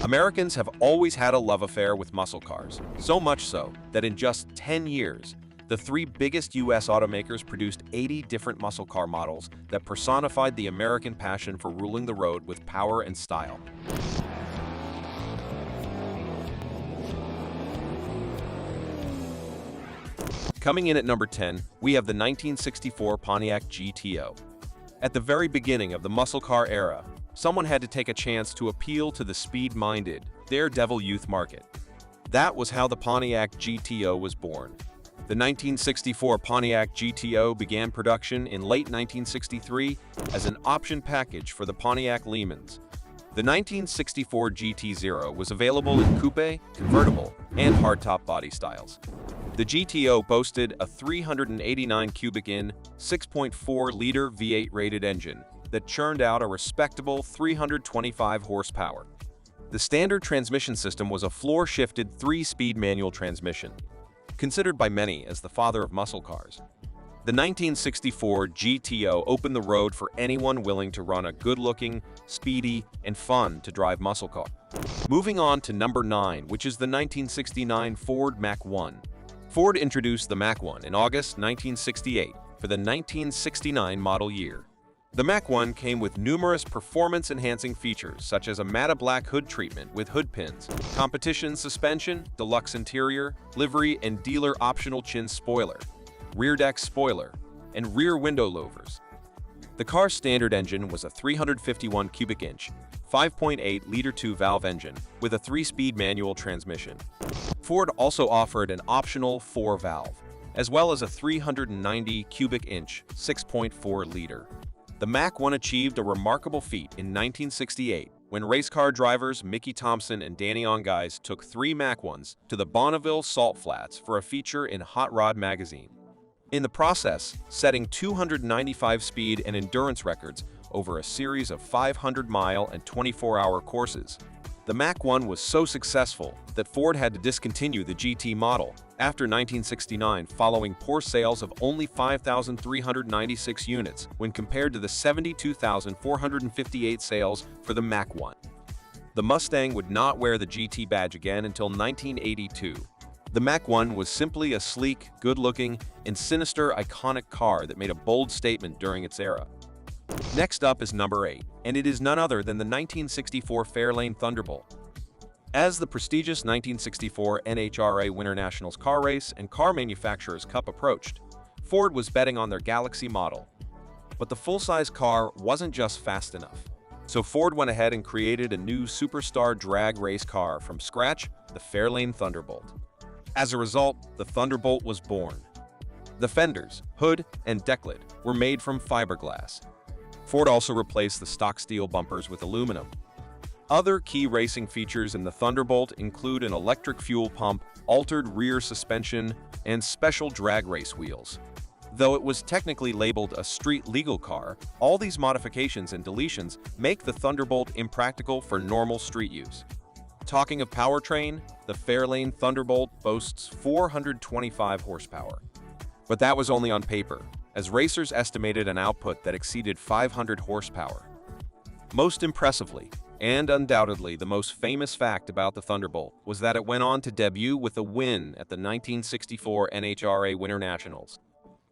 Americans have always had a love affair with muscle cars, so much so that in just 10 years, the three biggest U.S. automakers produced 80 different muscle car models that personified the American passion for ruling the road with power and style. Coming in at number 10, we have the 1964 Pontiac GTO. At the very beginning of the muscle car era, someone had to take a chance to appeal to the speed-minded, daredevil youth market. That was how the Pontiac GTO was born. The 1964 Pontiac GTO began production in late 1963 as an option package for the Pontiac Lemons. The 1964 GT0 was available in coupe, convertible, and hardtop body styles. The GTO boasted a 389 cubic-inch, 6.4-liter V8 rated engine that churned out a respectable 325 horsepower. The standard transmission system was a floor-shifted 3-speed manual transmission, considered by many as the father of muscle cars. The 1964 GTO opened the road for anyone willing to run a good-looking, speedy, and fun-to-drive muscle car. Moving on to number 9, which is the 1969 Ford Mach 1. Ford introduced the Mach 1 in August 1968 for the 1969 model year. The Mach 1 came with numerous performance-enhancing features such as a matte black hood treatment with hood pins, competition suspension, deluxe interior, livery and dealer optional chin spoiler, rear deck spoiler, and rear window louvers. The car's standard engine was a 351 cubic-inch, 5.8-liter 2-valve engine with a 3-speed manual transmission. Ford also offered an optional 4-valve, as well as a 390 cubic-inch, 6.4-liter. The Mach 1 achieved a remarkable feat in 1968 when race car drivers Mickey Thompson and Danny Ongais took 3 Mach 1s to the Bonneville Salt Flats for a feature in Hot Rod magazine. In the process, setting 295 speed and endurance records over a series of 500-mile and 24-hour courses. The Mach 1 was so successful that Ford had to discontinue the GT model after 1969 following poor sales of only 5,396 units when compared to the 72,458 sales for the Mach 1. The Mustang would not wear the GT badge again until 1982. The Mach 1 was simply a sleek, good-looking, and sinister iconic car that made a bold statement during its era. Next up is number 8, and it is none other than the 1964 Fairlane Thunderbolt. As the prestigious 1964 NHRA Winter Nationals car race and car manufacturers' cup approached, Ford was betting on their Galaxy model. But the full-size car wasn't just fast enough. So Ford went ahead and created a new superstar drag race car from scratch, the Fairlane Thunderbolt. As a result, the Thunderbolt was born. The fenders, hood, and decklet were made from fiberglass. Ford also replaced the stock steel bumpers with aluminum. Other key racing features in the Thunderbolt include an electric fuel pump, altered rear suspension, and special drag race wheels. Though it was technically labeled a street-legal car, all these modifications and deletions make the Thunderbolt impractical for normal street use. Talking of powertrain, the Fairlane Thunderbolt boasts 425 horsepower. But that was only on paper, as racers estimated an output that exceeded 500 horsepower. Most impressively, and undoubtedly the most famous fact about the Thunderbolt, was that it went on to debut with a win at the 1964 NHRA Winter Nationals.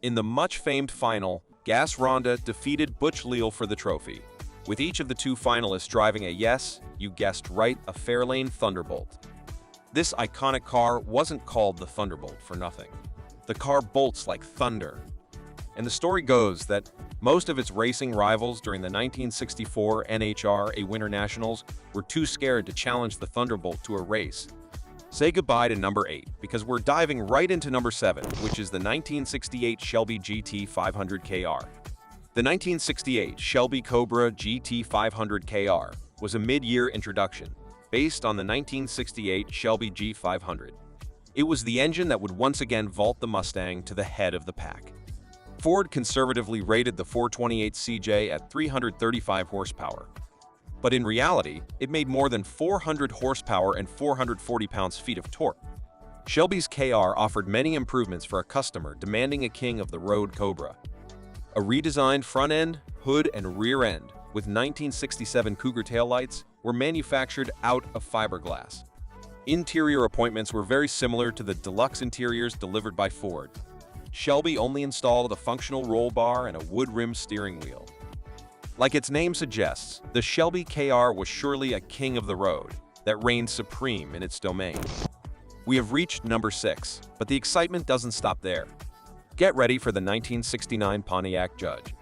In the much-famed final, Gas Ronda defeated Butch Leal for the trophy, with each of the 2 finalists driving a yes, you guessed right, a Fairlane Thunderbolt. This iconic car wasn't called the Thunderbolt for nothing. The car bolts like thunder. And the story goes that most of its racing rivals during the 1964 NHRA Winter Nationals were too scared to challenge the Thunderbolt to a race. Say goodbye to number 8, because we're diving right into number 7, which is the 1968 Shelby GT 500 KR. The 1968 Shelby Cobra GT 500 KR was a mid-year introduction, based on the 1968 Shelby G500. It was the engine that would once again vault the Mustang to the head of the pack. Ford conservatively rated the 428 CJ at 335 horsepower. But in reality, it made more than 400 horsepower and 440 pounds-feet of torque. Shelby's KR offered many improvements for a customer demanding a king of the road Cobra. A redesigned front end, hood, and rear end with 1967 Cougar taillights were manufactured out of fiberglass. Interior appointments were very similar to the deluxe interiors delivered by Ford. Shelby only installed a functional roll bar and a wood-rimmed steering wheel. Like its name suggests, the Shelby KR was surely a king of the road that reigned supreme in its domain. We have reached number 6, but the excitement doesn't stop there. Get ready for the 1969 Pontiac Judge.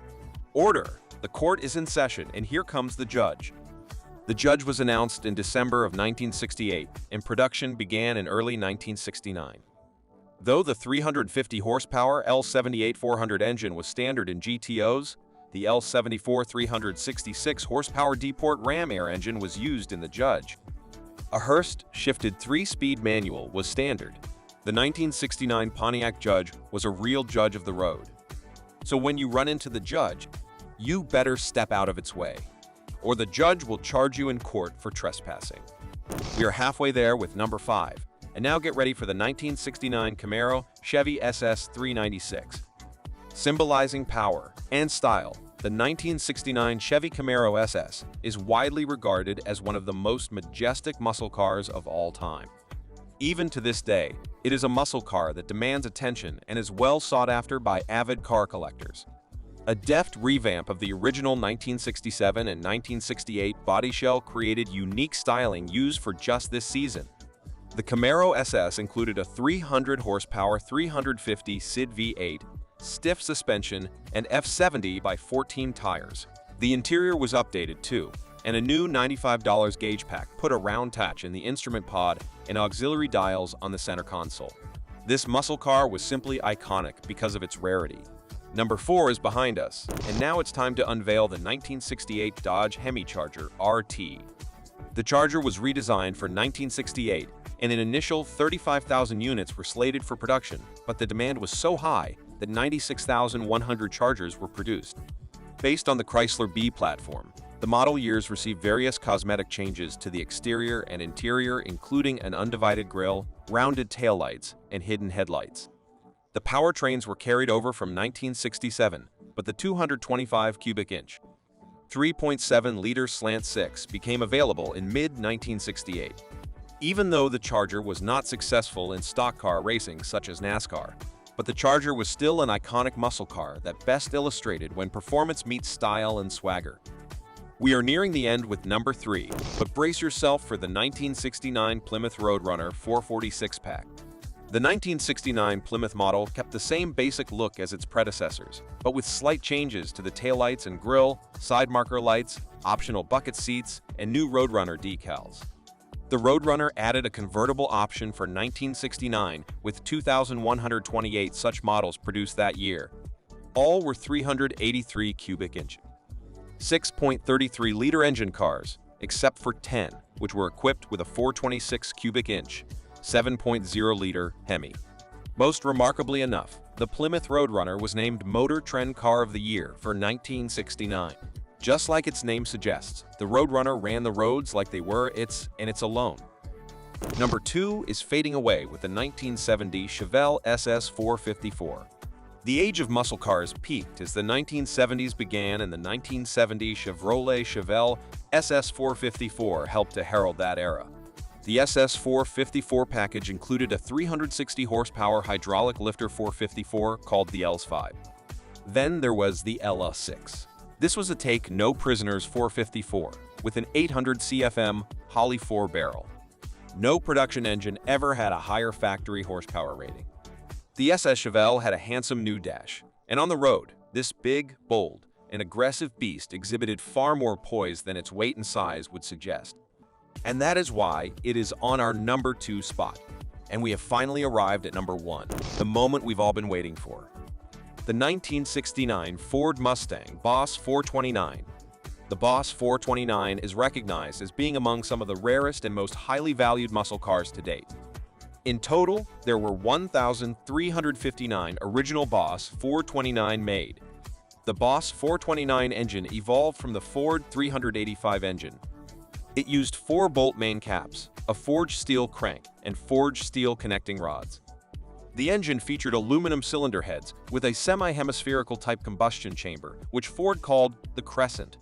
Order! The court is in session, and here comes the judge. The Judge was announced in December of 1968, and production began in early 1969. Though the 350 horsepower L78-400 engine was standard in GTOs, the L74 366 horsepower D-Port Ram Air engine was used in the Judge. A Hurst-shifted 3-speed manual was standard. The 1969 Pontiac Judge was a real judge of the road. So when you run into the Judge, you better step out of its way, or the Judge will charge you in court for trespassing. We are halfway there with number 5, and now get ready for the 1969 Camaro Chevy SS 396. Symbolizing power and style, the 1969 Chevy Camaro SS is widely regarded as one of the most majestic muscle cars of all time. Even to this day, it is a muscle car that demands attention and is well sought after by avid car collectors. A deft revamp of the original 1967 and 1968 body shell created unique styling used for just this season. The Camaro SS included a 300 horsepower 350 SID V8, stiff suspension, and F70/14 tires. The interior was updated too, and a new $95 gauge pack put a round touch in the instrument pod and auxiliary dials on the center console. This muscle car was simply iconic because of its rarity. Number 4 is behind us, and now it's time to unveil the 1968 Dodge Hemi Charger RT. The Charger was redesigned for 1968, and an initial 35,000 units were slated for production, but the demand was so high that 96,100 Chargers were produced. Based on the Chrysler B platform, the model years received various cosmetic changes to the exterior and interior, including an undivided grille, rounded taillights, and hidden headlights. The powertrains were carried over from 1967, but the 225 cubic inch, 3.7-liter slant 6 became available in mid-1968. Even though the Charger was not successful in stock car racing such as NASCAR, but the Charger was still an iconic muscle car that best illustrated when performance meets style and swagger. We are nearing the end with number 3, but brace yourself for the 1969 Plymouth Roadrunner 446-pack. The 1969 Plymouth model kept the same basic look as its predecessors, but with slight changes to the taillights and grille, side marker lights, optional bucket seats, and new Roadrunner decals. The Roadrunner added a convertible option for 1969 with 2,128 such models produced that year. All were 383 cubic inch, 6.33-liter engine cars, except for 10, which were equipped with a 426 cubic inch, 7.0-liter Hemi. Most remarkably enough, the Plymouth Roadrunner was named Motor Trend Car of the Year for 1969. Just like its name suggests, the Roadrunner ran the roads like they were its, and it's alone. Number 2 is fading away with the 1970 Chevelle SS 454. The age of muscle cars peaked as the 1970s began, and the 1970 Chevrolet Chevelle SS 454 helped to herald that era. The SS 454 package included a 360 horsepower hydraulic lifter 454 called the LS5. Then there was the LS6. This was a take no prisoners 454 with an 800 CFM Holley 4-barrel. No production engine ever had a higher factory horsepower rating. The SS Chevelle had a handsome new dash, and on the road, this big, bold, and aggressive beast exhibited far more poise than its weight and size would suggest. And that is why it is on our number 2 spot. And we have finally arrived at number 1, the moment we've all been waiting for. The 1969 Ford Mustang Boss 429. The Boss 429 is recognized as being among some of the rarest and most highly valued muscle cars to date. In total, there were 1,359 original Boss 429 made. The Boss 429 engine evolved from the Ford 385 engine. It used 4-bolt main caps, a forged steel crank, and forged steel connecting rods. The engine featured aluminum cylinder heads with a semi-hemispherical type combustion chamber, which Ford called the Crescent.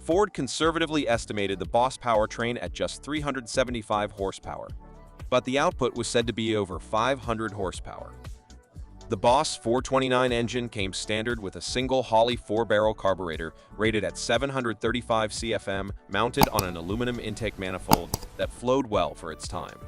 Ford conservatively estimated the Boss powertrain at just 375 horsepower, but the output was said to be over 500 horsepower. The Boss 429 engine came standard with a single Holley 4-barrel carburetor rated at 735 CFM, mounted on an aluminum intake manifold that flowed well for its time.